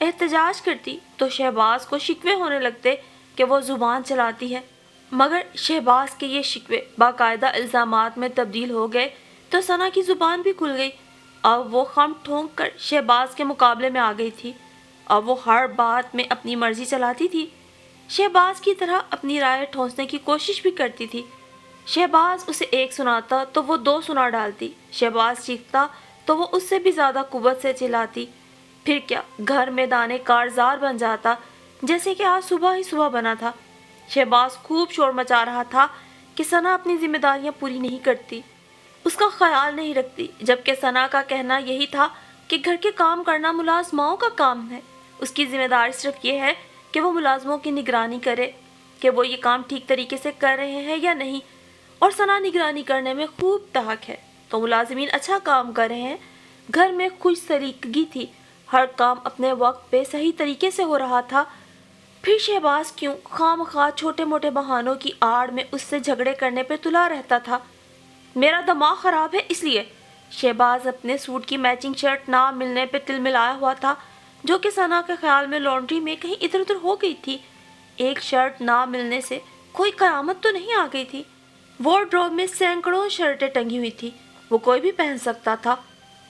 احتجاج کرتی تو شہباز کو شکوے ہونے لگتے کہ وہ زبان چلاتی ہے، مگر شہباز کے یہ شکوے باقاعدہ الزامات میں تبدیل ہو گئے تو ثنا کی زبان بھی کھل گئی۔ اب وہ خم ٹھونک کر شہباز کے مقابلے میں آ گئی تھی۔ اب وہ ہر بات میں اپنی مرضی چلاتی تھی، شہباز کی طرح اپنی رائے ٹھونسنے کی کوشش بھی کرتی تھی۔ شہباز اسے ایک سناتا تو وہ دو سنا ڈالتی، شہباز چیختا تو وہ اس سے بھی زیادہ قوت سے چلاتی۔ پھر کیا گھر میں دانے کارزار بن جاتا، جیسے کہ آج صبح ہی صبح بنا تھا۔ شہباز خوب شور مچا رہا تھا کہ ثنا اپنی ذمہ داریاں پوری نہیں کرتی، اس کا خیال نہیں رکھتی، جبکہ ثنا کا کہنا یہی تھا کہ گھر کے کام کرنا ملازماؤں کا کام ہے، اس کی ذمہ داری صرف یہ ہے کہ وہ ملازموں کی نگرانی کرے کہ وہ یہ کام ٹھیک طریقے سے کر رہے ہیں یا نہیں، اور ثنا نگرانی کرنے میں خوب تحق ہے تو ملازمین اچھا کام کر رہے ہیں۔ گھر میں خوش سلیقگی تھی، ہر کام اپنے وقت پہ صحیح طریقے سے ہو رہا تھا۔ پھر شہباز کیوں خواہ چھوٹے موٹے بہانوں کی آڑ میں اس سے جھگڑے کرنے پہ تلا رہتا تھا؟ میرا دماغ خراب ہے اس لیے۔ شہباز اپنے سوٹ کی میچنگ شرٹ نہ ملنے پہ تل ملایا ہوا تھا، جو کہ ثنا کے خیال میں لانڈری میں کہیں ادھر ادھر ہو گئی تھی۔ ایک شرٹ نہ ملنے سے کوئی قیامت تو نہیں آ گئی تھی۔ وارڈروب میں سینکڑوں شرٹیں ٹنگی ہوئی تھی، وہ کوئی بھی پہن سکتا تھا۔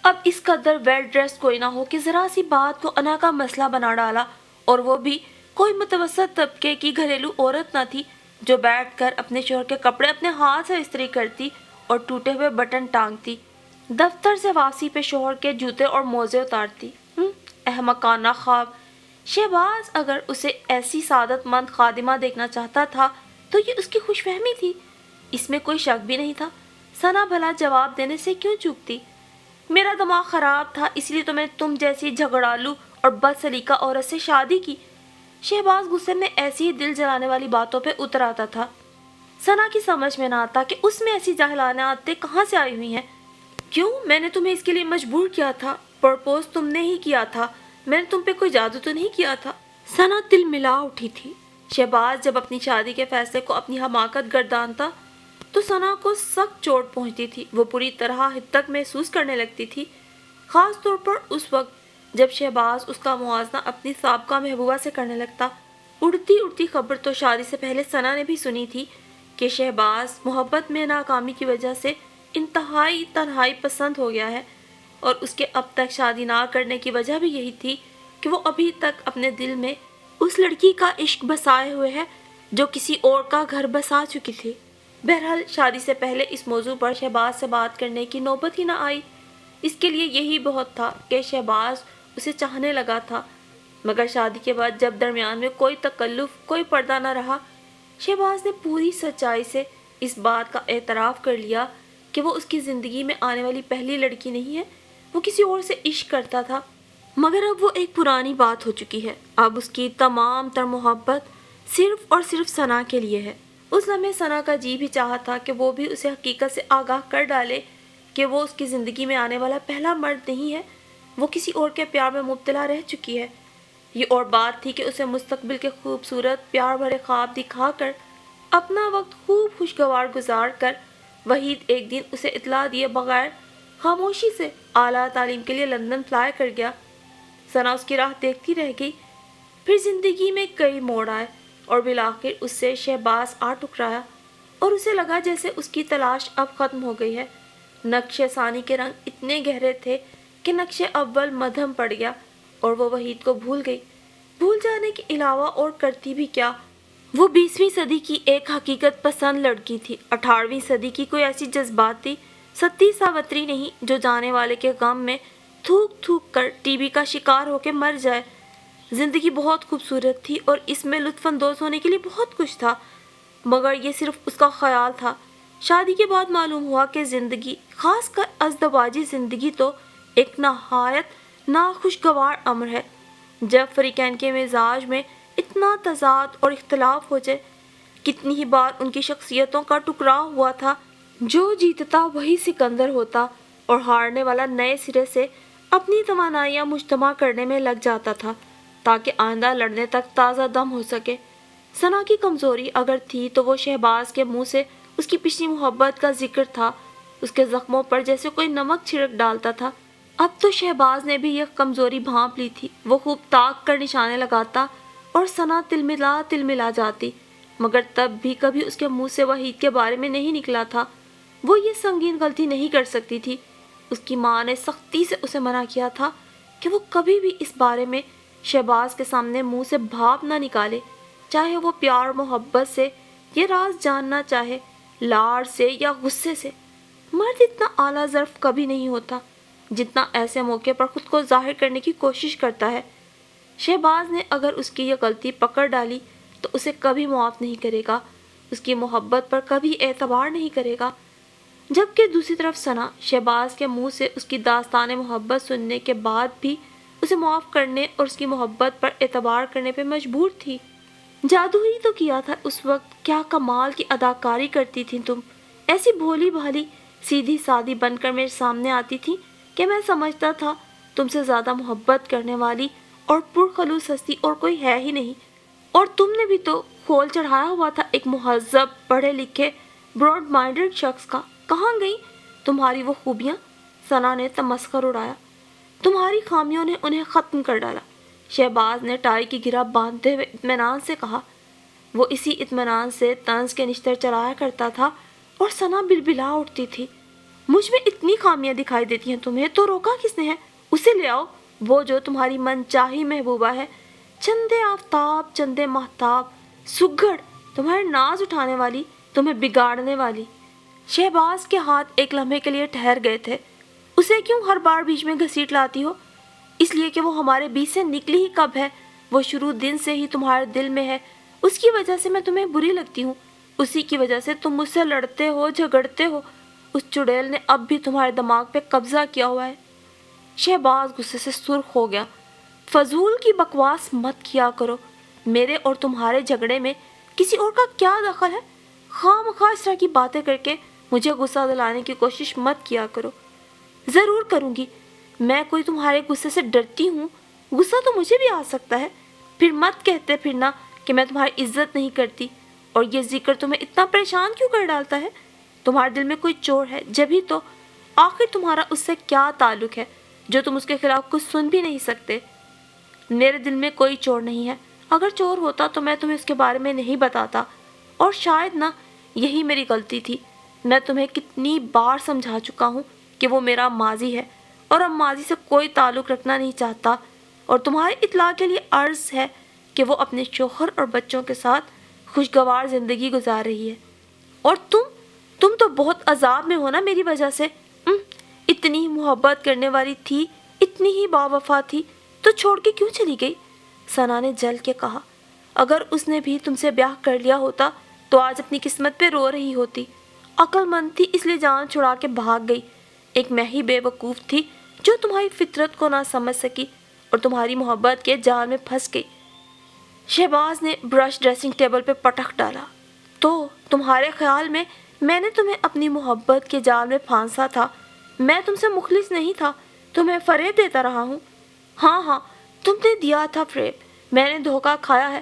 اب اس قدر ویل ڈریس کوئی نہ ہو کہ ذرا سی بات کو انا کا مسئلہ بنا ڈالا، اور وہ بھی کوئی متوسط طبقے کی گھریلو عورت نہ تھی جو بیٹھ کر اپنے شوہر کے کپڑے اپنے ہاتھ سے استری کرتی اور ٹوٹے ہوئے بٹن ٹانگتی، دفتر سے واپسی پہ شوہر کے جوتے اور موزے اتارتی۔ احمقانہ خواب۔ شہباز اگر اسے ایسی سعادت مند خادمہ دیکھنا چاہتا تھا تو یہ اس کی خوش فہمی تھی، اس میں کوئی شک بھی نہیں تھا۔ ثنا بھلا جواب دینے سے کیوں چوکتی؟ میرا دماغ خراب تھا، اس لیے تو میں تم جیسی جھگڑالو اور بد سلیقہ عورت سے شادی کی۔ شہباز غصے میں ایسی ہی دل جلانے والی باتوں پہ اتر آتا تھا۔ ثنا کی سمجھ میں نہ آتا کہ اس میں ایسی جاہلانہ عادتیں کہاں سے آئی ہوئی ہیں۔ کیوں؟ میں نے تمہیں اس کے لیے مجبور کیا تھا، پرپوز تم نے ہی کیا تھا، میں نے تم پہ کوئی جادو تو نہیں کیا تھا۔ ثنا تل ملا اٹھی تھی۔ شہباز جب اپنی شادی کے فیصلے کو اپنی حماقت گردانتا تو ثنا کو سخت چوٹ پہنچتی تھی، وہ پوری طرح حدت محسوس کرنے لگتی تھی، خاص طور پر اس وقت جب شہباز اس کا موازنہ اپنی سابقہ محبوبہ سے کرنے لگتا۔ اڑتی خبر تو شادی سے پہلے ثنا نے بھی سنی تھی کہ شہباز محبت میں ناکامی کی وجہ سے انتہائی تنہائی پسند ہو گیا ہے، اور اس کے اب تک شادی نہ کرنے کی وجہ بھی یہی تھی کہ وہ ابھی تک اپنے دل میں اس لڑکی کا عشق بسائے ہوئے ہے جو کسی اور کا گھر بسا چکی تھی۔ بہرحال شادی سے پہلے اس موضوع پر شہباز سے بات کرنے کی نوبت ہی نہ آئی۔ اس کے لیے یہی بہت تھا کہ شہباز اسے چاہنے لگا تھا، مگر شادی کے بعد جب درمیان میں کوئی تکلف، کوئی پردہ نہ رہا، شہباز نے پوری سچائی سے اس بات کا اعتراف کر لیا کہ وہ اس کی زندگی میں آنے والی پہلی لڑکی نہیں ہے، وہ کسی اور سے عشق کرتا تھا۔ مگر اب وہ ایک پرانی بات ہو چکی ہے، اب اس کی تمام تر محبت صرف اور صرف ثنا کے لیے ہے۔ اس لمحے ثنا کا جی بھی چاہا تھا کہ وہ بھی اسے حقیقت سے آگاہ کر ڈالے کہ وہ اس کی زندگی میں آنے والا پہلا مرد نہیں ہے، وہ کسی اور کے پیار میں مبتلا رہ چکی ہے۔ یہ اور بات تھی کہ اسے مستقبل کے خوبصورت پیار بھرے خواب دکھا کر اپنا وقت خوب خوشگوار گزار کر وحید ایک دن اسے اطلاع دیے بغیر خاموشی سے اعلیٰ تعلیم کے لیے لندن فلائی کر گیا۔ ثنا اس کی راہ دیکھتی رہ گئی۔ پھر زندگی میں کئی موڑ آئے اور بالآخر اس سے شہباز آ ٹکرایا، اور اسے لگا جیسے اس کی تلاش اب ختم ہو گئی ہے۔ نقش ثانی کے رنگ اتنے گہرے تھے کہ نقش اول مدھم پڑ گیا، اور وہ وحید کو بھول گئی۔ بھول جانے کے علاوہ اور کرتی بھی کیا؟ وہ 20ویں صدی کی ایک حقیقت پسند لڑکی تھی، 18ویں صدی کی کوئی ایسی جذباتی ستی ساوتری نہیں جو جانے والے کے غم میں تھوک تھوک کر ٹی بی کا شکار ہو کے مر جائے۔ زندگی بہت خوبصورت تھی اور اس میں لطف اندوز ہونے کے لیے بہت کچھ تھا، مگر یہ صرف اس کا خیال تھا۔ شادی کے بعد معلوم ہوا کہ زندگی، خاص کر ازدواجی زندگی، تو ایک نہایت ناخوشگوار امر ہے۔ جب فریقین کے مزاج میں اتنا تضاد اور اختلاف ہو جائے، کتنی ہی بار ان کی شخصیتوں کا ٹکراؤ ہوا تھا، جو جیتتا وہی سکندر ہوتا اور ہارنے والا نئے سرے سے اپنی توانائیاں مجتمع کرنے میں لگ جاتا تھا تاکہ آئندہ لڑنے تک تازہ دم ہو سکے۔ ثنا کی کمزوری اگر تھی تو وہ شہباز کے منہ سے اس کی پچھلی محبت کا ذکر تھا، اس کے زخموں پر جیسے کوئی نمک چھڑک ڈالتا تھا۔ اب تو شہباز نے بھی یہ کمزوری بھانپ لی تھی. وہ خوب طاق کر نشانے لگاتا اور ثنا تلملا جاتی، مگر تب بھی کبھی اس کے منہ سے وحید کے بارے میں نہیں نکلا تھا. وہ یہ سنگین غلطی نہیں کر سکتی تھی. اس کی ماں نے سختی سے اسے منع کیا تھا کہ وہ کبھی بھی اس بارے میں شہباز کے سامنے منہ سے بھاپ نہ نکالے، چاہے وہ پیار محبت سے یہ راز جاننا چاہے، لاڑ سے یا غصے سے. مرد اتنا اعلیٰ ظرف کبھی نہیں ہوتا جتنا ایسے موقع پر خود کو ظاہر کرنے کی کوشش کرتا ہے. شہباز نے اگر اس کی یہ غلطی پکڑ ڈالی تو اسے کبھی معاف نہیں کرے گا، اس کی محبت پر کبھی اعتبار نہیں کرے گا. جبکہ دوسری طرف ثنا شہباز کے منہ سے اس کی داستان محبت سننے کے بعد بھی اسے معاف کرنے اور اس کی محبت پر اعتبار کرنے پہ مجبور تھی. جادو ہی تو کیا تھا اس وقت. کیا کمال کی اداکاری کرتی تھی تم، ایسی بھولی بھالی سیدھی سادی بن کر میرے سامنے آتی تھی کہ میں سمجھتا تھا تم سے زیادہ محبت کرنے والی اور پرخلوص ہستی اور کوئی ہے ہی نہیں. اور تم نے بھی تو کھول چڑھایا ہوا تھا ایک مہذب پڑھے لکھے براڈ مائنڈڈ شخص کا. کہاں گئی تمہاری وہ خوبیاں؟ ثنا نے تمسخر اڑایا. تمہاری خامیوں نے انہیں ختم کر ڈالا. شہباز نے ٹائی کی گرہ باندھتے ہوئے اطمینان سے کہا. وہ اسی اطمینان سے طنز کے نشتر چلایا کرتا تھا اور ثنا بلبلا اٹھتی تھی. مجھ میں اتنی خامیاں دکھائی دیتی ہیں تمہیں تو روکا کس نے ہے؟ اسے لے آؤ، وہ جو تمہاری من چاہی محبوبہ ہے، چندے آفتاب چندے مہتاب، سگڑ، تمہارے ناز اٹھانے والی، تمہیں بگاڑنے والی. شہباز کے ہاتھ ایک لمحے کے لیے ٹھہر گئے تھے. اسے کیوں ہر بار بیچ میں گھسیٹ لاتی ہو؟ اس لیے کہ وہ ہمارے بیچ سے نکلی ہی کب ہے. وہ شروع دن سے ہی تمہارے دل میں ہے. اس کی وجہ سے میں تمہیں بری لگتی ہوں. اسی کی وجہ سے تم مجھ سے لڑتے ہو، جھگڑتے ہو. اس چڑیل نے اب بھی تمہارے دماغ پہ قبضہ کیا ہوا ہے. شہباز غصے سے سرخ ہو گیا. فضول کی بکواس مت کیا کرو. میرے اور تمہارے جھگڑے میں کسی اور کا کیا دخل ہے؟ خواہ مخواہ اس طرح کی باتیں کر کے مجھے غصہ دلانے کی کوشش مت کیا کرو. ضرور کروں گی. میں کوئی تمہارے غصے سے ڈرتی ہوں؟ غصہ تو مجھے بھی آ سکتا ہے. پھر مت کہتے پھرنا کہ میں تمہاری عزت نہیں کرتی. اور یہ ذکر تمہیں اتنا پریشان کیوں کر ڈالتا ہے؟ تمہارے دل میں کوئی چور ہے جبھی تو. آخر تمہارا اس سے کیا تعلق ہے جو تم اس کے خلاف کچھ سن بھی نہیں سکتے؟ میرے دل میں کوئی چور نہیں ہے. اگر چور ہوتا تو میں تمہیں اس کے بارے میں نہیں بتاتا. اور شاید نہ یہی میری غلطی تھی. میں تمہیں کتنی بار سمجھا چکا ہوں کہ وہ میرا ماضی ہے اور اب ماضی سے کوئی تعلق رکھنا نہیں چاہتا. اور تمہاری اطلاع کے لیے عرض ہے کہ وہ اپنے شوہر اور بچوں کے ساتھ خوشگوار زندگی گزار رہی ہے. اور تم تو بہت عذاب میں ہو نا میری وجہ سے. اتنی محبت کرنے والی تھی، اتنی ہی باوفا تھی، تو چھوڑ کے کیوں چلی گئی؟ ثنا نے جل کے کہا. اگر اس نے بھی تم سے بیاہ کر لیا ہوتا تو آج اپنی قسمت پہ رو رہی ہوتی. عقل مند تھی اس لیے جان چھڑا کے بھاگ گئی. ایک میں ہی بے وقوف تھی جو تمہاری فطرت کو نہ سمجھ سکی اور تمہاری محبت کے جال میں پھنس گئی. شہباز نے برش ڈریسنگ ٹیبل پہ پٹخ ڈالا. تو تمہارے خیال میں نے تمہیں اپنی محبت کے جال میں پھانسا تھا. میں تم سے مخلص نہیں تھا، تمہیں فریب دیتا رہا ہوں. ہاں تم نے دیا تھا فریب، میں نے دھوکہ کھایا ہے.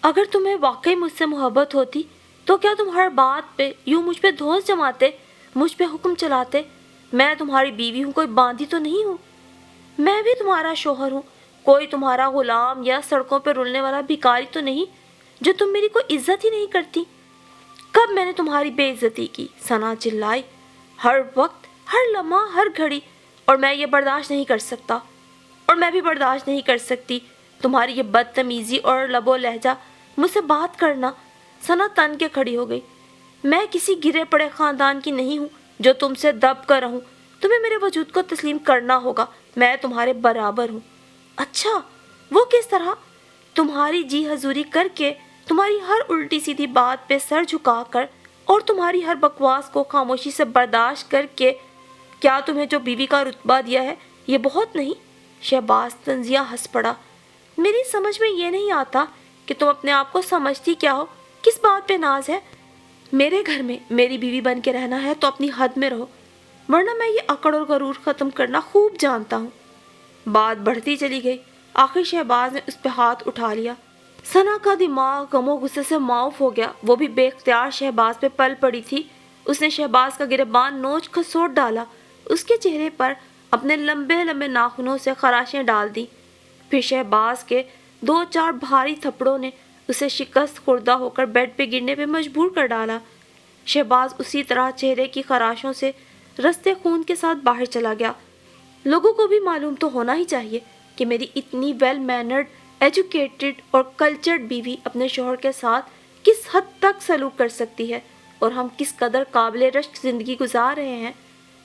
اگر تمہیں واقعی مجھ سے محبت ہوتی تو کیا تم ہر بات پہ یوں مجھ پہ دھونس جماتے، مجھ پہ حکم چلاتے؟ میں تمہاری بیوی ہوں، کوئی باندھی تو نہیں ہوں. میں بھی تمہارا شوہر ہوں، کوئی تمہارا غلام یا سڑکوں پہ رولنے والا بھکاری تو نہیں جو تم میری کوئی عزت ہی نہیں کرتی. کب میں نے تمہاری بے عزتی کی؟ ثنا چلائی. ہر وقت، ہر لمحہ، ہر گھڑی. اور میں یہ برداشت نہیں کر سکتا. اور میں بھی برداشت نہیں کر سکتی تمہاری یہ بدتمیزی اور لب و لہجہ مجھ سے بات کرنا. ثنا تن کے کھڑی ہو گئی. میں کسی گرے پڑے خاندان کی نہیں ہوں جو تم سے دب کر رہوں. تمہیں میرے وجود کو تسلیم کرنا ہوگا. میں تمہارے برابر ہوں. اچھا، وہ کس طرح؟ تمہاری جی حضوری کر کے، تمہاری ہر الٹی سیدھی بات پہ سر جھکا کر اور تمہاری ہر بکواس کو خاموشی سے برداشت کر کے. کیا تمہیں جو بیوی کا رتبہ دیا ہے یہ بہت نہیں؟ شہباز طنزیہ ہنس پڑا. میری سمجھ میں یہ نہیں آتا کہ تم اپنے آپ کو سمجھتی کیا ہو. کس بات پہ ناز ہے؟ میرے گھر میں میری بیوی بن کے رہنا ہے تو اپنی حد میں رہو، ورنہ میں یہ اکڑ اور غرور ختم کرنا خوب جانتا ہوں. بات بڑھتی چلی گئی. آخر شہباز نے اس پہ ہاتھ اٹھا لیا. ثنا کا دماغ غم و غصے سے معاف ہو گیا. وہ بھی بے اختیار شہباز پہ پل پڑی تھی. اس نے شہباز کا گریبان نوچ کھسوٹ ڈالا. اس کے چہرے پر اپنے لمبے لمبے ناخنوں سے خراشیں ڈال دیں۔ پھر شہباز کے 2-4 بھاری تھپڑوں نے اسے شکست خوردہ ہو کر بیڈ پہ گرنے پہ مجبور کر ڈالا۔ شہباز اسی طرح چہرے کی خراشوں سے رستے خون کے ساتھ باہر چلا گیا۔ لوگوں کو بھی معلوم تو ہونا ہی چاہیے کہ میری اتنی ویل مینرڈ، ایجوکیٹڈ اور کلچرڈ بیوی اپنے شوہر کے ساتھ کس حد تک سلوک کر سکتی ہے اور ہم کس قدر قابل رشک زندگی گزار رہے ہیں۔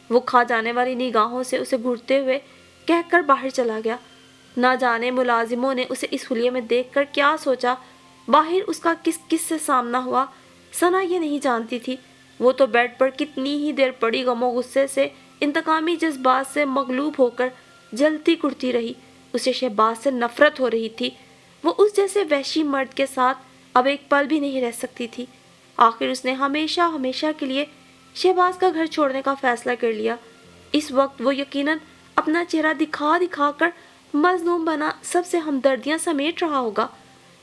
وہ کھا جانے والی نگاہوں سے اسے گھورتے ہوئے کہہ کر باہر چلا گیا۔ نہ جانے ملازموں نے اسے اس حلیے میں دیکھ کر کیا سوچا، باہر اس کا کس کس سے سامنا ہوا، ثنا یہ نہیں جانتی تھی۔ وہ تو بیڈ پر کتنی ہی دیر پڑی غم و غصے سے، انتقامی جذبات سے مغلوب ہو کر جلتی کڑتی رہی۔ اسے شہباز سے نفرت ہو رہی تھی۔ وہ اس جیسے وحشی مرد کے ساتھ اب ایک پل بھی نہیں رہ سکتی تھی۔ آخر اس نے ہمیشہ ہمیشہ کے لیے شہباز کا گھر چھوڑنے کا فیصلہ کر لیا۔ اس وقت وہ یقیناً اپنا چہرہ دکھا دکھا کر مظلوم بنا سب سے ہمدردیاں سمیٹ رہا ہوگا،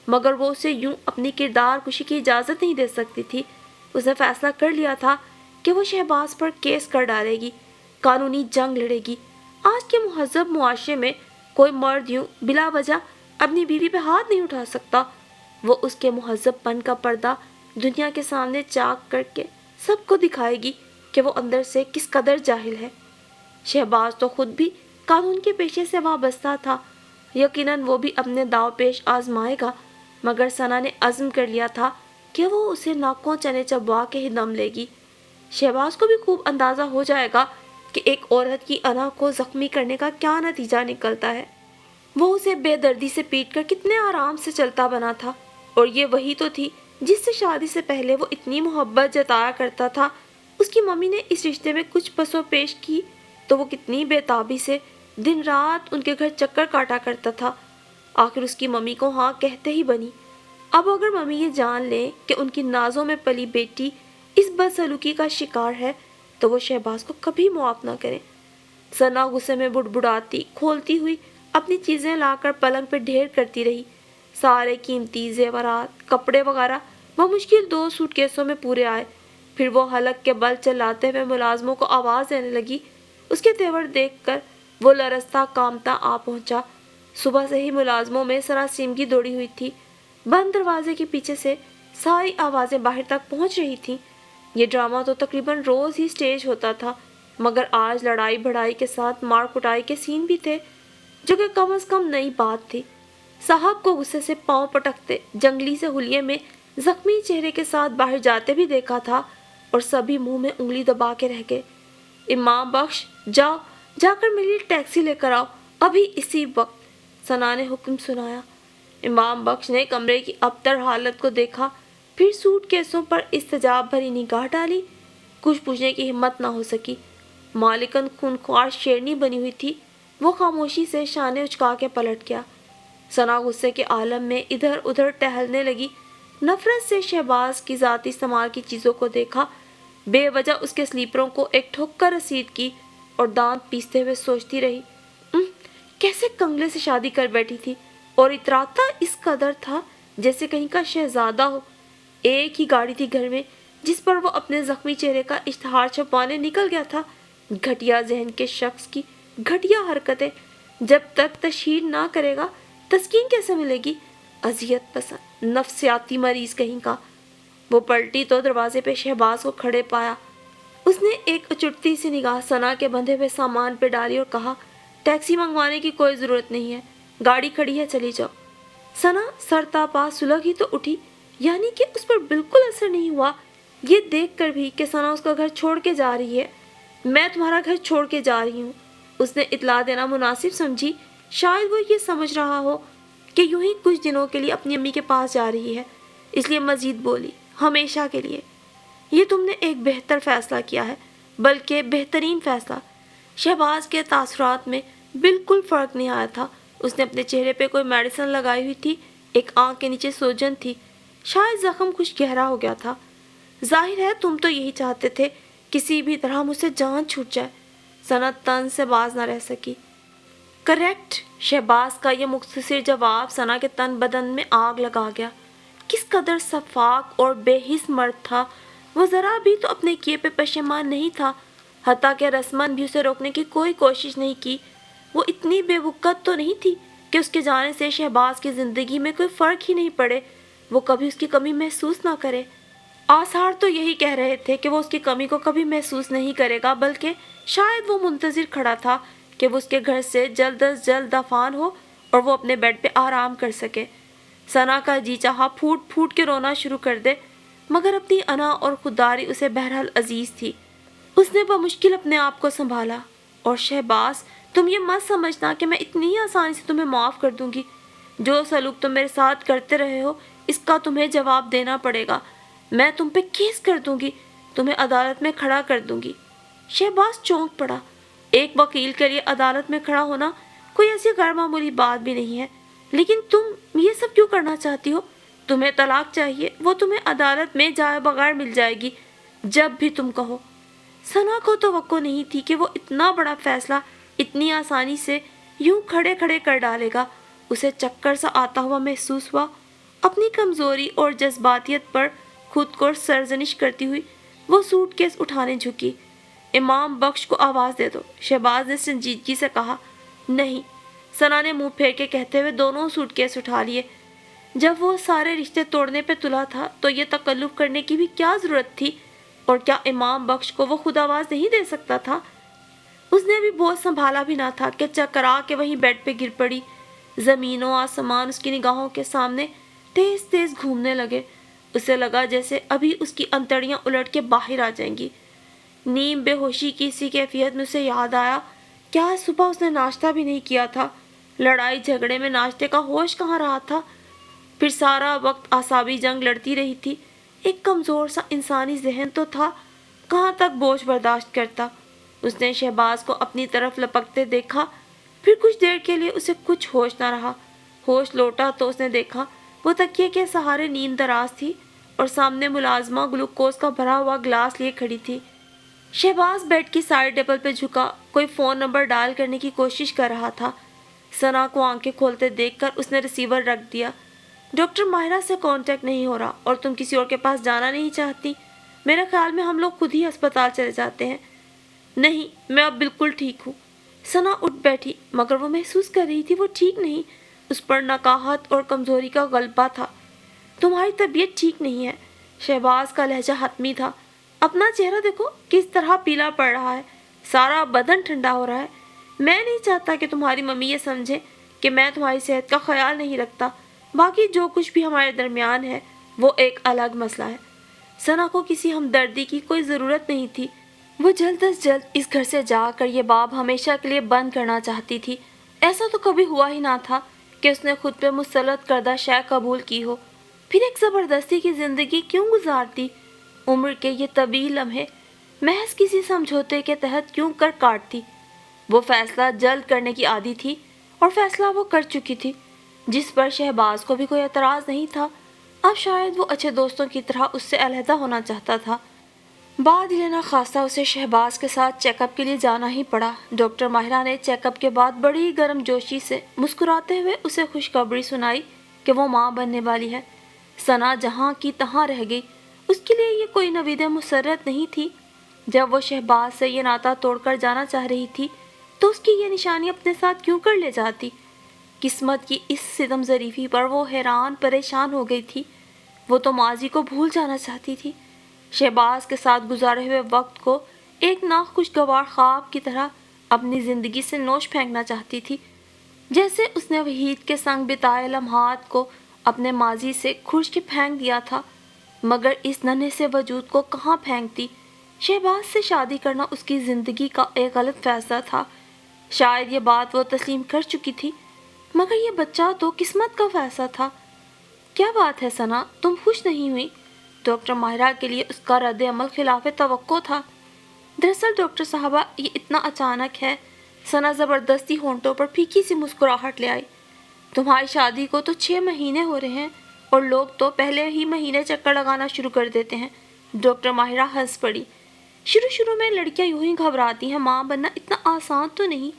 مگر وہ اسے یوں اپنی کردار کشی کی اجازت نہیں دے سکتی تھی۔ اس نے فیصلہ کر لیا تھا کہ وہ شہباز پر کیس کر ڈالے گی، قانونی جنگ لڑے گی۔ آج کے مہذب معاشرے میں کوئی مرد یوں بلا وجہ اپنی بیوی پہ ہاتھ نہیں اٹھا سکتا۔ وہ اس کے مہذب پن کا پردہ دنیا کے سامنے چاک کر کے سب کو دکھائے گی کہ وہ اندر سے کس قدر جاہل ہے۔ شہباز تو خود بھی قانون کے پیشے سے وابستہ تھا، یقیناً وہ بھی اپنے داؤ پیش آزمائے گا، مگر ثنا نے عزم کر لیا تھا کہ وہ اسے ناکوں چنے چبوا کے ہی دم لے گی۔ شہباز کو بھی خوب اندازہ ہو جائے گا کہ ایک عورت کی انا کو زخمی کرنے کا کیا نتیجہ نکلتا ہے۔ وہ اسے بے دردی سے پیٹ کر کتنے آرام سے چلتا بنا تھا، اور یہ وہی تو تھی جس سے شادی سے پہلے وہ اتنی محبت جتایا کرتا تھا۔ اس کی ممی نے اس رشتے میں کچھ پس و پیش کی تو وہ کتنی بے تابی سے دن رات ان کے گھر چکر کاٹا کرتا تھا۔ آخر اس کی ممی کو ہاں کہتے ہی بنی۔ اب اگر ممی یہ جان لیں کہ ان کی نازوں میں پلی بیٹی اس بدسلوکی کا شکار ہے تو وہ شہباز کو کبھی معاف نہ کریں۔ ثنا غصے میں بڑبڑاتی کھولتی ہوئی اپنی چیزیں لا کر پلنگ پہ ڈھیر کرتی رہی۔ سارے قیمتی زیورات، کپڑے وغیرہ بمشکل 2 سوٹ کیسوں میں پورے آئے۔ پھر وہ حلق کے بل چلاتے ہوئے ملازموں کو آواز دینے لگی۔ اس کے تیور دیکھ کر وہ لرزتا کامتا آ پہنچا۔ صبح سے ہی ملازموں میں سراسیمگی دوڑی ہوئی تھی۔ بند دروازے کے پیچھے سے ساری آوازیں باہر تک پہنچ رہی تھیں۔ یہ ڈرامہ تو تقریباً روز ہی سٹیج ہوتا تھا، مگر آج لڑائی بھڑائی کے ساتھ مار کٹائی کے سین بھی تھے، جو کہ کم از کم نئی بات تھی۔ صاحب کو غصے سے پاؤں پٹکتے جنگلی سے حلیے میں زخمی چہرے کے ساتھ باہر جاتے بھی دیکھا تھا، اور سبھی منہ میں انگلی دبا کے رہ گئے۔ امام بخش، جاؤ جا کر میری ٹیکسی لے کر آؤ، ابھی اسی وقت، ثنا نے حکم سنایا۔ امام بخش نے کمرے کی ابتر حالت کو دیکھا، پھر سوٹ کیسوں پر استجاب بھری نگاہ ڈالی۔ کچھ پوچھنے کی ہمت نہ ہو سکی۔ مالکن خونخوار شیرنی بنی ہوئی تھی۔ وہ خاموشی سے شانے اچکا کے پلٹ گیا۔ ثنا غصے کے عالم میں ادھر ادھر ٹہلنے لگی۔ نفرت سے شہباز کی ذاتی استعمال کی چیزوں کو دیکھا، بے وجہ اس کے سلیپروں کو ایک ٹھوکر رسید کی، اور دانت پیستے ہوئے سوچتی رہی، کیسے کنگلے سے شادی کر بیٹھی تھی، اور اتراتا اس قدر تھا جیسے کہیں کا شہزادہ ہو۔ ایک ہی گاڑی تھی گھر میں جس پر وہ اپنے زخمی چہرے کا اشتہار چھپوانے نکل گیا تھا۔ گھٹیا ذہن کے شخص کی گھٹیا حرکتیں، جب تک تشہیر نہ کرے گا تسکین کیسے ملے گی؟ اذیت پسند نفسیاتی مریض کہیں کا۔ وہ پلٹی تو دروازے پہ شہباز کو کھڑے پایا۔ اس نے ایک اچٹتی سی نگاہ ثنا کے بندھے ہوئے سامان پہ ڈالی اور کہا، ٹیکسی منگوانے کی کوئی ضرورت نہیں ہے، گاڑی کھڑی ہے، چلی جاؤ۔ ثنا سرتاپا سلگ ہی تو اٹھی، یعنی کہ اس پر بالکل اثر نہیں ہوا یہ دیکھ کر بھی کہ ثنا اس کا گھر چھوڑ کے جا رہی ہے۔ میں تمہارا گھر چھوڑ کے جا رہی ہوں، اس نے اطلاع دینا مناسب سمجھی۔ شاید وہ یہ سمجھ رہا ہو کہ یوں ہی کچھ دنوں کے لیے اپنی امی کے پاس جا رہی ہے، اس لیے مزید بولی، ہمیشہ کے لیے۔ یہ تم نے ایک بہتر فیصلہ کیا ہے، بلکہ بہترین فیصلہ۔ شہباز کے تاثرات میں بالکل فرق نہیں آیا تھا۔ اس نے اپنے چہرے پہ کوئی میڈیسن لگائی ہوئی تھی، ایک آنکھ کے نیچے سوجن تھی، شاید زخم کچھ گہرا ہو گیا تھا۔ ظاہر ہے تم تو یہی چاہتے تھے، کسی بھی طرح مجھ سے جان چھوٹ جائے۔ ثنا تن سے باز نہ رہ سکی۔ کریکٹ۔ شہباز کا یہ مختصر جواب ثنا کے تن بدن میں آگ لگا گیا۔ کس قدر شفاق اور بے حس مرد تھا وہ، ذرا بھی تو اپنے کیے پہ پشیمان نہیں تھا۔ حتیٰ کہ رسمن بھی اسے روکنے کی کوئی کوشش نہیں کی۔ وہ اتنی بے وقت تو نہیں تھی کہ اس کے جانے سے شہباز کی زندگی میں کوئی فرق ہی نہیں پڑے، وہ کبھی اس کی کمی محسوس نہ کرے۔ آثار تو یہی کہہ رہے تھے کہ وہ اس کی کمی کو کبھی محسوس نہیں کرے گا، بلکہ شاید وہ منتظر کھڑا تھا کہ وہ اس کے گھر سے جلد از جلد دفان ہو اور وہ اپنے بیڈ پہ آرام کر سکے۔ ثنا کا جی چاہا پھوٹ پھوٹ کے رونا شروع کر دے، مگر اپنی انا اور خودداری اسے بہرحال عزیز تھی۔ اس نے بمشکل اپنے آپ کو سنبھالا۔ اور شہباز، تم یہ مت سمجھنا کہ میں اتنی آسانی سے تمہیں معاف کر دوں گی۔ جو سلوک تم میرے ساتھ کرتے رہے ہو اس کا تمہیں جواب دینا پڑے گا۔ میں تم پہ کیس کر دوں گی، تمہیں عدالت میں کھڑا کر دوں گی۔ شہباز چونک پڑا۔ ایک وکیل کے لیے عدالت میں کھڑا ہونا کوئی ایسی غیر معمولی بات بھی نہیں ہے، لیکن تم یہ سب کیوں کرنا چاہتی ہو؟ تمہیں طلاق چاہیے، وہ تمہیں عدالت میں جائے بغیر مل جائے گی جب بھی تم کہو۔ ثنا کو توقع نہیں تھی کہ وہ اتنا بڑا فیصلہ اتنی آسانی سے یوں کھڑے کھڑے کر ڈالے گا۔ اسے چکر سا آتا ہوا محسوس ہوا۔ اپنی کمزوری اور جذباتیت پر خود کو سرزنش کرتی ہوئی وہ سوٹ کیس اٹھانے جھکی۔ امام بخش کو آواز دے دو، شہباز نے سنجیدگی سے کہا۔ نہیں، ثنا نے منہ پھیر کے کہتے ہوئے دونوں سوٹ کیس اٹھا لیے۔ جب وہ سارے رشتے توڑنے پہ تلا تھا تو یہ تکلف کرنے کی بھی کیا ضرورت تھی؟ اور کیا امام بخش کو وہ خود آواز نہیں دے سکتا تھا؟ اس نے بھی بہت سنبھالا بھی نہ تھا کہ چکرا کے وہیں بیڈ پہ گر پڑی۔ زمین و آسمان اس کی نگاہوں کے سامنے تیز تیز گھومنے لگے۔ اسے لگا جیسے ابھی اس کی انتڑیاں الٹ کے باہر آ جائیں گی۔ نیم بے ہوشی کی اسی کیفیت میں اسے یاد آیا کیا صبح اس نے ناشتہ بھی نہیں کیا تھا؟ لڑائی جھگڑے میں ناشتے کا ہوش کہاں رہا تھا؟ پھر سارا وقت اعصابی جنگ لڑتی رہی تھی۔ ایک کمزور سا انسانی ذہن تو تھا، کہاں تک بوجھ برداشت کرتا؟ اس نے شہباز کو اپنی طرف لپکتے دیکھا، پھر کچھ دیر کے لیے اسے کچھ ہوش نہ رہا۔ ہوش لوٹا تو اس نے دیکھا وہ تکیے کے سہارے نیند دراز تھی اور سامنے ملازمہ گلوکوز کا بھرا ہوا گلاس لیے کھڑی تھی۔ شہباز بیڈ کی سائڈ ٹیبل پہ جھکا کوئی فون نمبر ڈائل کرنے کی کوشش کر رہا تھا۔ ثنا کو آنکھیں کھولتے دیکھ کر اس نے ریسیور رکھ دیا۔ ڈاکٹر ماہرہ سے کانٹیکٹ نہیں ہو رہا اور تم کسی اور کے پاس جانا نہیں چاہتی؟ میرے خیال میں ہم لوگ خود ہی ہسپتال چلے جاتے ہیں۔ نہیں، میں اب بالکل ٹھیک ہوں۔ ثنا اٹھ بیٹھی، مگر وہ محسوس کر رہی تھی وہ ٹھیک نہیں۔ اس پر نقاہت اور کمزوری کا غلبہ تھا۔ تمہاری طبیعت ٹھیک نہیں ہے۔ شہباز کا لہجہ حتمی تھا۔ اپنا چہرہ دیکھو کس طرح پیلا پڑ رہا ہے، سارا بدن ٹھنڈا ہو رہا ہے۔ میں نہیں چاہتا کہ تمہاری ممی یہ سمجھے کہ میں تمہاری صحت کا خیال نہیں رکھتا۔ باقی جو کچھ بھی ہمارے درمیان ہے وہ ایک الگ مسئلہ ہے۔ ثنا کو کسی ہمدردی کی کوئی ضرورت نہیں تھی۔ وہ جلد از جلد اس گھر سے جا کر یہ باب ہمیشہ کے لیے بند کرنا چاہتی تھی۔ ایسا تو کبھی ہوا ہی نہ تھا کہ اس نے خود پہ مسلط کردہ شے قبول کی ہو۔ پھر ایک زبردستی کی زندگی کیوں گزارتی؟ عمر کے یہ طویل لمحے محض کسی سمجھوتے کے تحت کیوں کر کاٹتی؟ وہ فیصلہ جلد کرنے کی عادی تھی اور فیصلہ وہ کر چکی تھی، جس پر شہباز کو بھی کوئی اعتراض نہیں تھا۔ اب شاید وہ اچھے دوستوں کی طرح اس سے علیحدہ ہونا چاہتا تھا۔ بعد لینا خواستہ اسے شہباز کے ساتھ چیک اپ کے لیے جانا ہی پڑا۔ ڈاکٹر ماہرہ نے چیک اپ کے بعد بڑی گرم جوشی سے مسکراتے ہوئے اسے خوشخبری سنائی کہ وہ ماں بننے والی ہے۔ ثنا جہاں کی تہاں رہ گئی۔ اس کے لیے یہ کوئی نوید مسرت نہیں تھی۔ جب وہ شہباز سے یہ ناطہ توڑ کر جانا چاہ رہی تھی تو اس کی یہ نشانی اپنے ساتھ کیوں کر لے جاتی؟ قسمت کی اس ستم ظریفی پر وہ حیران پریشان ہو گئی تھی۔ وہ تو ماضی کو بھول جانا چاہتی تھی، شہباز کے ساتھ گزارے ہوئے وقت کو ایک ناخوشگوار خواب کی طرح اپنی زندگی سے نوش پھینکنا چاہتی تھی، جیسے اس نے وحید کے سنگ بتائے لمحات کو اپنے ماضی سے کھرچ کے پھینک دیا تھا۔ مگر اس ننھے سے وجود کو کہاں پھینکتی؟ شہباز سے شادی کرنا اس کی زندگی کا ایک غلط فیصلہ تھا۔ شاید یہ بات وہ تسلیم کر چکی تھی، مگر یہ بچہ تو قسمت کا فیصلہ تھا۔ کیا بات ہے ثنا، تم خوش نہیں ہوئی؟ ڈاکٹر ماہرہ کے لیے اس کا رد عمل خلاف توقع تھا۔ دراصل ڈاکٹر صاحبہ یہ اتنا اچانک ہے۔ ثنا زبردستی ہونٹوں پر پھیکی سی مسکراہٹ لے آئی۔ تمہاری شادی کو تو 6 مہینے ہو رہے ہیں اور لوگ تو پہلے ہی مہینے چکر لگانا شروع کر دیتے ہیں۔ ڈاکٹر ماہرہ ہنس پڑی۔ شروع میں لڑکیاں یوں ہی گھبراتی ہیں، ماں بننا اتنا آسان تو نہیں۔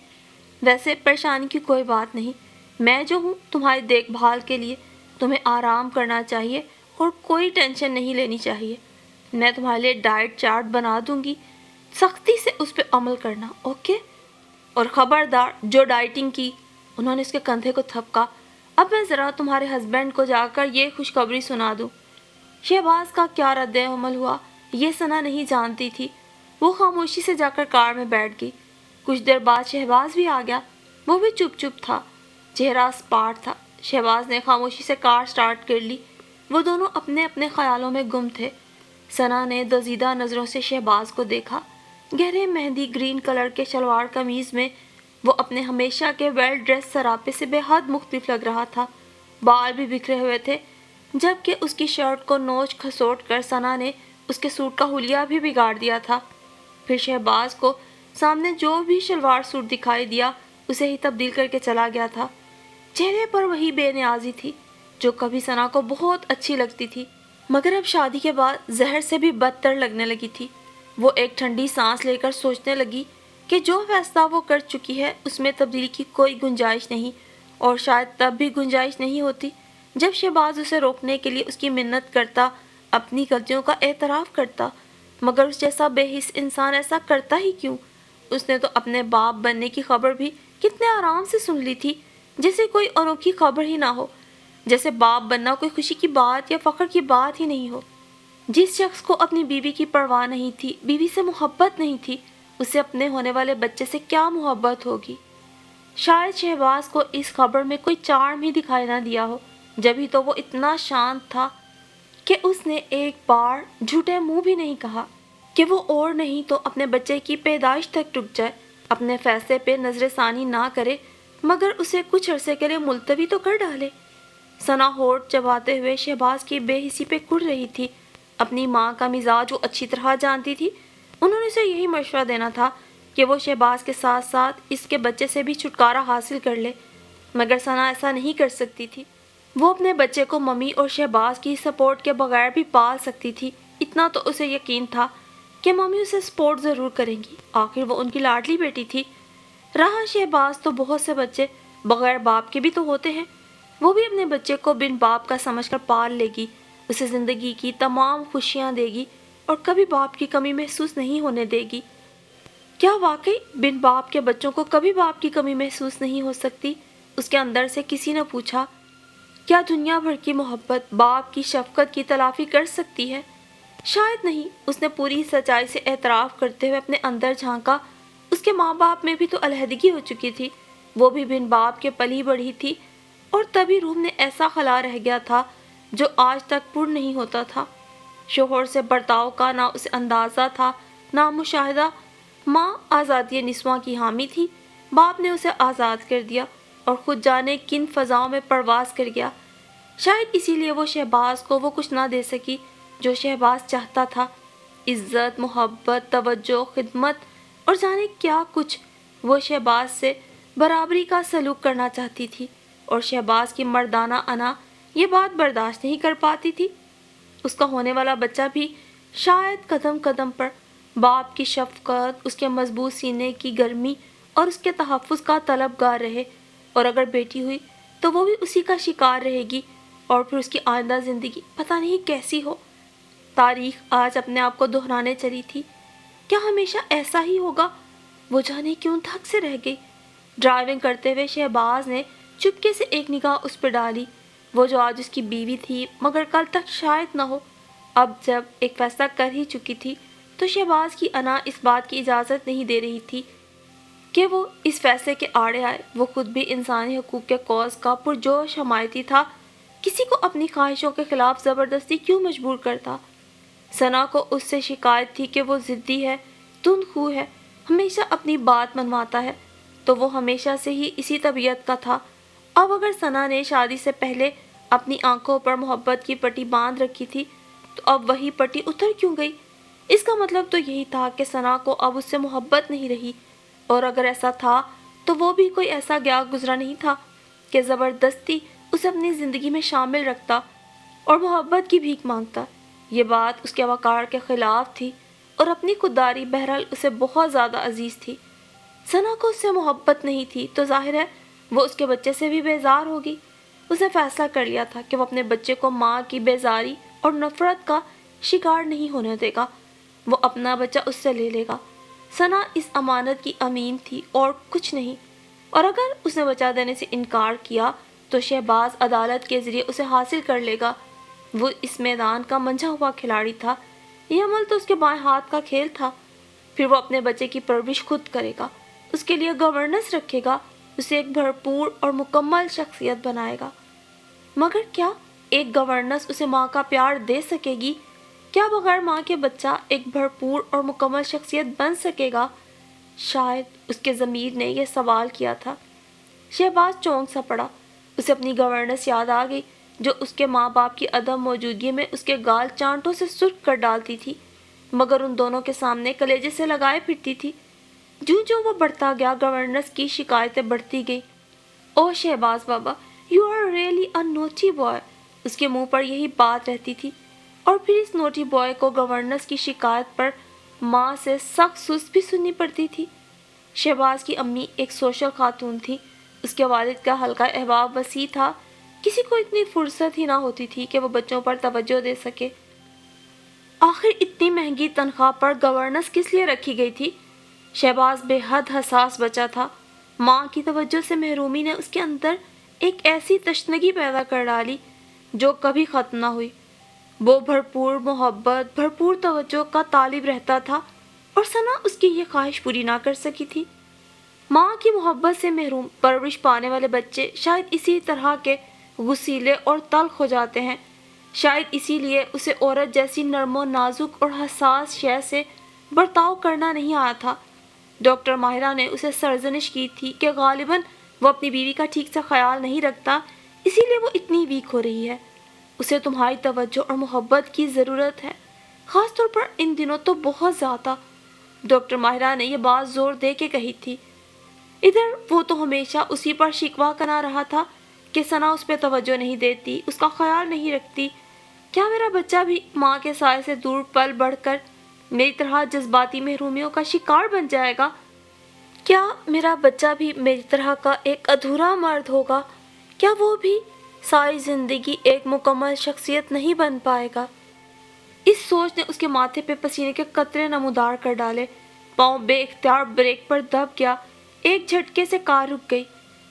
ویسے پریشانی کی کوئی بات نہیں، میں جو ہوں تمہاری دیکھ بھال کے لیے۔ تمہیں آرام کرنا چاہیے اور کوئی ٹینشن نہیں لینی چاہیے۔ میں تمہارے لیے ڈائٹ چارٹ بنا دوں گی۔ سختی سے اس پہ عمل کرنا، اوکے؟ اور خبردار جو ڈائٹنگ کی، انہوں نے اس کے کندھے کو تھپکا، اب میں ذرا تمہارے ہسبینڈ کو جا کر یہ خوشخبری سنا دوں۔ شہباز کا کیا رد عمل ہوا یہ ثنا نہیں جانتی تھی۔ وہ خاموشی سے جا کر کار میں بیٹھ گئی۔ کچھ دیر بعد شہباز بھی آ گیا، وہ بھی چپ چپ تھا، چہرہ اسپاٹ تھا۔ شہباز نے خاموشی سے کار سٹارٹ کر لی، وہ دونوں اپنے اپنے خیالوں میں گم تھے۔ ثنا نے دزیدہ نظروں سے شہباز کو دیکھا، گہرے مہندی گرین کلر کے شلوار قمیض میں وہ اپنے ہمیشہ کے ویل ڈریس سراپے سے بے حد مختلف لگ رہا تھا۔ بال بھی بکھرے ہوئے تھے، جبکہ اس کی شرٹ کو نوچ کھسوٹ کر ثنا نے اس کے سوٹ کا حلیہ بھی بگاڑ دیا تھا۔ پھر شہباز کو سامنے جو بھی شلوار سوٹ دکھائی دیا اسے ہی تبدیل کر کے چلا گیا تھا۔ چہرے پر وہی بے نیازی تھی جو کبھی ثنا کو بہت اچھی لگتی تھی، مگر اب شادی کے بعد زہر سے بھی بدتر لگنے لگی تھی۔ وہ ایک ٹھنڈی سانس لے کر سوچنے لگی کہ جو فیصلہ وہ کر چکی ہے اس میں تبدیلی کی کوئی گنجائش نہیں، اور شاید تب بھی گنجائش نہیں ہوتی جب شہباز اسے روکنے کے لیے اس کی منت کرتا، اپنی غلطیوں کا اعتراف کرتا، مگر اس جیسا بے حس انسان ایسا کرتا ہی کیوں؟ اس نے تو اپنے باپ بننے کی خبر بھی کتنے آرام سے سن لی تھی، جیسے کوئی انوکھی خبر ہی نہ ہو، جیسے باپ بننا کوئی خوشی کی بات یا فخر کی بات ہی نہیں ہو۔ جس شخص کو اپنی بیوی کی پرواہ نہیں تھی، بیوی سے محبت نہیں تھی، اسے اپنے ہونے والے بچے سے کیا محبت ہوگی؟ شاید شہباز کو اس خبر میں کوئی چارم ہی دکھائی نہ دیا ہو، جبھی تو وہ اتنا شانت تھا کہ اس نے ایک بار جھوٹے منہ بھی نہیں کہا کہ وہ اور نہیں تو اپنے بچے کی پیدائش تک رک جائے، اپنے فیصلے پہ نظر ثانی نہ کرے، مگر اسے کچھ عرصے کے لیے ملتوی تو کر ڈالے۔ ثنا ہونٹ چباتے ہوئے شہباز کی بے حسی پہ کڑ رہی تھی۔ اپنی ماں کا مزاج وہ اچھی طرح جانتی تھی، انہوں نے اسے یہی مشورہ دینا تھا کہ وہ شہباز کے ساتھ ساتھ اس کے بچے سے بھی چھٹکارا حاصل کر لے، مگر ثنا ایسا نہیں کر سکتی تھی۔ وہ اپنے بچے کو ممی اور شہباز کی سپورٹ کے بغیر بھی پال سکتی تھی، اتنا تو اسے یقین تھا کہ ممی اسے سپورٹ ضرور کریں گی، آخر وہ ان کی لاڈلی بیٹی تھی۔ رہا شہباز، تو بہت سے بچے بغیر باپ کے بھی تو ہوتے ہیں، وہ بھی اپنے بچے کو بن باپ کا سمجھ کر پال لے گی، اسے زندگی کی تمام خوشیاں دے گی اور کبھی باپ کی کمی محسوس نہیں ہونے دے گی۔ کیا واقعی بن باپ کے بچوں کو کبھی باپ کی کمی محسوس نہیں ہو سکتی؟ اس کے اندر سے کسی نے پوچھا۔ کیا دنیا بھر کی محبت باپ کی شفقت کی تلافی کر سکتی ہے؟ شاید نہیں۔ اس نے پوری سچائی سے اعتراف کرتے ہوئے اپنے اندر جھانکا، اس کے ماں باپ میں بھی تو علیحدگی ہو چکی تھی، وہ بھی بن باپ کے پلی بڑھی تھی، اور تبھی روح میں ایسا خلا رہ گیا تھا جو آج تک پر نہیں ہوتا تھا۔ شوہر سے برتاؤ کا نہ اسے اندازہ تھا نہ مشاہدہ۔ ماں آزادی نسواں کی حامی تھی، باپ نے اسے آزاد کر دیا اور خود جانے کن فضاؤں میں پرواز کر گیا۔ شاید اسی لیے وہ شہباز کو وہ کچھ نہ دے سکی جو شہباز چاہتا تھا، عزت، محبت، توجہ، خدمت اور جانے کیا کچھ۔ وہ شہباز سے برابری کا سلوک کرنا چاہتی تھی، اور شہباز کی مردانہ انا یہ بات برداشت نہیں کر پاتی تھی۔ اس کا ہونے والا بچہ بھی شاید قدم قدم پر باپ کی شفقت، اس کے مضبوط سینے کی گرمی اور اس کے تحفظ کا طلبگار رہے، اور اگر بیٹی ہوئی تو وہ بھی اسی کا شکار رہے گی، اور پھر اس کی آئندہ زندگی پتہ نہیں کیسی ہو۔ تاریخ آج اپنے آپ کو دہرانے چلی تھی۔ کیا ہمیشہ ایسا ہی ہوگا؟ وہ جانے کیوں تھک سے رہ گئی۔ ڈرائیونگ کرتے ہوئے شہباز نے چپکے سے ایک نگاہ اس پہ ڈالی، وہ جو آج اس کی بیوی تھی مگر کل تک شاید نہ ہو۔ اب جب ایک فیصلہ کر ہی چکی تھی تو شہباز کی انا اس بات کی اجازت نہیں دے رہی تھی کہ وہ اس فیصلے کے آڑے آئے۔ وہ خود بھی انسانی حقوق کے کوز کا پرجوش حمایتی تھا، کسی کو اپنی خواہشوں کے خلاف زبردستی کیوں مجبور کرتا؟ ثنا کو اس سے شکایت تھی کہ وہ ضدی ہے، تند خو ہے، ہمیشہ اپنی بات منواتا ہے، تو وہ ہمیشہ سے ہی اسی طبیعت کا تھا۔ اب اگر ثنا نے شادی سے پہلے اپنی آنکھوں پر محبت کی پٹی باندھ رکھی تھی تو اب وہی پٹی اتر کیوں گئی؟ اس کا مطلب تو یہی تھا کہ ثنا کو اب اس سے محبت نہیں رہی، اور اگر ایسا تھا تو وہ بھی کوئی ایسا گیا گزرا نہیں تھا کہ زبردستی اسے اپنی زندگی میں شامل رکھتا اور محبت کی بھیک مانگتا۔ یہ بات اس کے وقار کے خلاف تھی، اور اپنی خودداری بہرحال اسے بہت زیادہ عزیز تھی۔ ثنا کو اس سے محبت نہیں تھی تو ظاہر ہے وہ اس کے بچے سے بھی بیزار ہوگی۔ اس نے فیصلہ کر لیا تھا کہ وہ اپنے بچے کو ماں کی بیزاری اور نفرت کا شکار نہیں ہونے دے گا۔ وہ اپنا بچہ اس سے لے لے گا، ثنا اس امانت کی امین تھی اور کچھ نہیں، اور اگر اس نے بچا دینے سے انکار کیا تو شہباز عدالت کے ذریعے اسے حاصل کر لے گا۔ وہ اس میدان کا منجھا ہوا کھلاڑی تھا، یہ عمل تو اس کے بائیں ہاتھ کا کھیل تھا۔ پھر وہ اپنے بچے کی پرورش خود کرے گا، اس کے لیے گورننس رکھے گا، اسے ایک بھرپور اور مکمل شخصیت بنائے گا۔ مگر کیا ایک گورننس اسے ماں کا پیار دے سکے گی؟ کیا بغیر ماں کے بچہ ایک بھرپور اور مکمل شخصیت بن سکے گا؟ شاید اس کے ضمیر نے یہ سوال کیا تھا۔ شہباز چونک سا پڑا، اسے اپنی گورننس یاد آ گئی جو اس کے ماں باپ کی عدم موجودگی میں اس کے گال چانٹوں سے سرخ کر ڈالتی تھی، مگر ان دونوں کے سامنے کلیجے سے لگائے پھرتی تھی۔ جو وہ بڑھتا گیا گورننس کی شکایتیں بڑھتی گئی۔ او شہباز بابا، you are really a naughty boy, اس کے منہ پر یہی بات رہتی تھی، اور پھر اس نوٹی بوائے کو گورننس کی شکایت پر ماں سے سخت سست بھی سننی پڑتی تھی۔ شہباز کی امی ایک سوشل خاتون تھی، اس کے والد کا حلقہ احباب وسیع تھا، کسی کو اتنی فرصت ہی نہ ہوتی تھی کہ وہ بچوں پر توجہ دے سکے۔ آخر اتنی مہنگی تنخواہ پر گورننس کس لیے رکھی گئی تھی؟ شہباز بے حد حساس بچہ تھا، ماں کی توجہ سے محرومی نے اس کے اندر ایک ایسی تشنگی پیدا کر ڈالی جو کبھی ختم نہ ہوئی۔ وہ بھرپور محبت، بھرپور توجہ کا طالب رہتا تھا، اور ثنا اس کی یہ خواہش پوری نہ کر سکی تھی۔ ماں کی محبت سے محروم پرورش پانے والے بچے شاید اسی طرح کے غصیلے اور تلخ ہو جاتے ہیں، شاید اسی لیے اسے عورت جیسی نرم و نازک اور حساس شے سے برتاؤ کرنا نہیں آیا تھا۔ ڈاکٹر ماہرہ نے اسے سرزنش کی تھی کہ غالباً وہ اپنی بیوی کا ٹھیک سے خیال نہیں رکھتا، اسی لیے وہ اتنی ویک ہو رہی ہے۔ اسے تمہاری توجہ اور محبت کی ضرورت ہے، خاص طور پر ان دنوں تو بہت زیادہ۔ ڈاکٹر ماہرہ نے یہ بات زور دے کے کہی تھی۔ ادھر وہ تو ہمیشہ اسی پر شکوہ کرا رہا تھا کہ ثنا اس پہ توجہ نہیں دیتی، اس کا خیال نہیں رکھتی۔ کیا میرا بچہ بھی ماں کے سائے سے دور پل بڑھ کر میری طرح جذباتی محرومیوں کا شکار بن جائے گا؟ کیا میرا بچہ بھی میری طرح کا ایک ادھورا مرد ہوگا؟ کیا وہ بھی ساری زندگی ایک مکمل شخصیت نہیں بن پائے گا؟ اس سوچ نے اس کے ماتھے پہ پسینے کے قطرے نمودار کر ڈالے۔ پاؤں بے اختیار بریک پر دب گیا، ایک جھٹکے سے کار رک گئی۔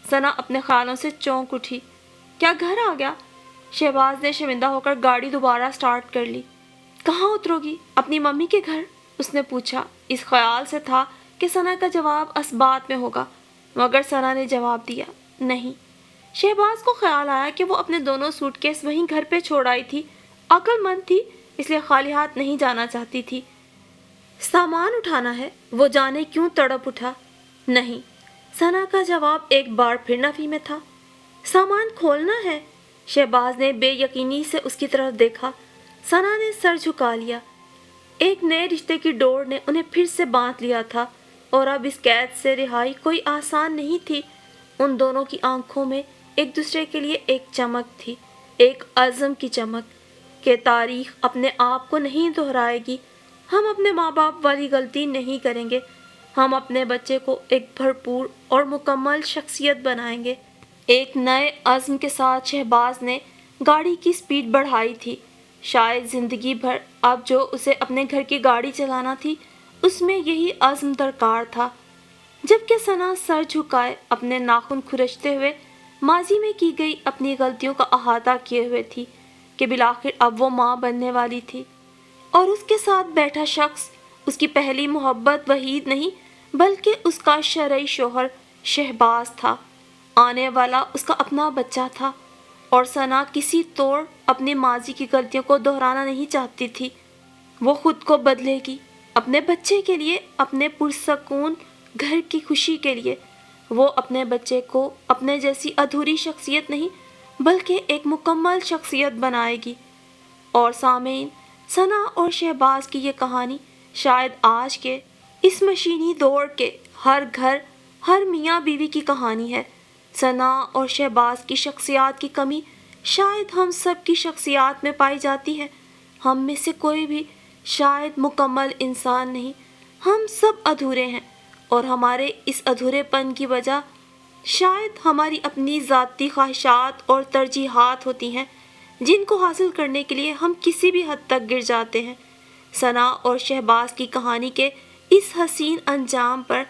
ثنا اپنے خیالوں سے چونک اٹھی۔ کیا گھر آ گیا؟ شہباز نے شرمندہ ہو کر گاڑی دوبارہ سٹارٹ کر لی۔ کہاں اترو گی؟ اپنی ممی کے گھر؟ اس نے پوچھا، اس خیال سے تھا کہ ثنا کا جواب اسبات میں ہوگا، مگر ثنا نے جواب دیا، نہیں۔ شہباز کو خیال آیا کہ وہ اپنے دونوں سوٹ کیس وہیں گھر پہ چھوڑ آئی تھی، عقل مند تھی، اس لیے خالی ہاتھ نہیں جانا چاہتی تھی۔ سامان اٹھانا ہے؟ وہ جانے کیوں تڑپ اٹھا۔ نہیں، ثنا کا جواب ایک بار پھر نفی میں تھا۔ سامان کھولنا ہے؟ شہباز نے بے یقینی سے اس کی طرف دیکھا۔ ثنا نے سر جھکا لیا۔ ایک نئے رشتے کی ڈور نے انہیں پھر سے باندھ لیا تھا، اور اب اس قید سے رہائی کوئی آسان نہیں تھی۔ ان دونوں کی آنکھوں میں ایک دوسرے کے لیے ایک چمک تھی، ایک عزم کی چمک کہ تاریخ اپنے آپ کو نہیں دہرائے گی، ہم اپنے ماں باپ والی غلطی نہیں کریں گے، ہم اپنے بچے کو ایک بھرپور اور مکمل شخصیت بنائیں گے۔ ایک نئے عزم کے ساتھ شہباز نے گاڑی کی سپیڈ بڑھائی تھی۔ شاید زندگی بھر اب جو اسے اپنے گھر کی گاڑی چلانا تھی، اس میں یہی عزم درکار تھا۔ جبکہ ثنا سر جھکائے اپنے ناخن کھرچتے ہوئے ماضی میں کی گئی اپنی غلطیوں کا احاطہ کیے ہوئے تھی کہ بالآخر اب وہ ماں بننے والی تھی، اور اس کے ساتھ بیٹھا شخص اس کی پہلی محبت وحید نہیں بلکہ اس کا شرعی شوہر شہباز تھا، آنے والا اس کا اپنا بچہ تھا، اور ثنا کسی طور اپنی ماضی کی غلطیوں کو دہرانا نہیں چاہتی تھی۔ وہ خود کو بدلے گی، اپنے بچے کے لیے، اپنے پرسکون گھر کی خوشی کے لیے۔ وہ اپنے بچے کو اپنے جیسی ادھوری شخصیت نہیں بلکہ ایک مکمل شخصیت بنائے گی۔ اور سامعین، ثنا اور شہباز کی یہ کہانی شاید آج کے اس مشینی دور کے ہر گھر، ہر میاں بیوی کی کہانی ہے۔ ثنا اور شہباز کی شخصیات کی کمی شاید ہم سب کی شخصیات میں پائی جاتی ہے۔ ہم میں سے کوئی بھی شاید مکمل انسان نہیں، ہم سب ادھورے ہیں، اور ہمارے اس ادھورے پن کی وجہ شاید ہماری اپنی ذاتی خواہشات اور ترجیحات ہوتی ہیں، جن کو حاصل کرنے کے لیے ہم کسی بھی حد تک گر جاتے ہیں۔ ثنا اور شہباز کی کہانی کے اس حسین انجام پر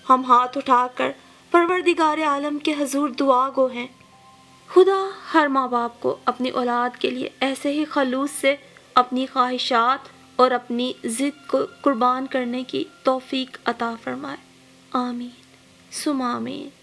ہم ہاتھ اٹھا کر پروردگار عالم کے حضور دعا گو ہیں۔ خدا ہر ماں باپ کو اپنی اولاد کے لیے ایسے ہی خلوص سے اپنی خواہشات اور اپنی ضد کو قربان کرنے کی توفیق عطا فرمائے۔ آمین ثم آمین۔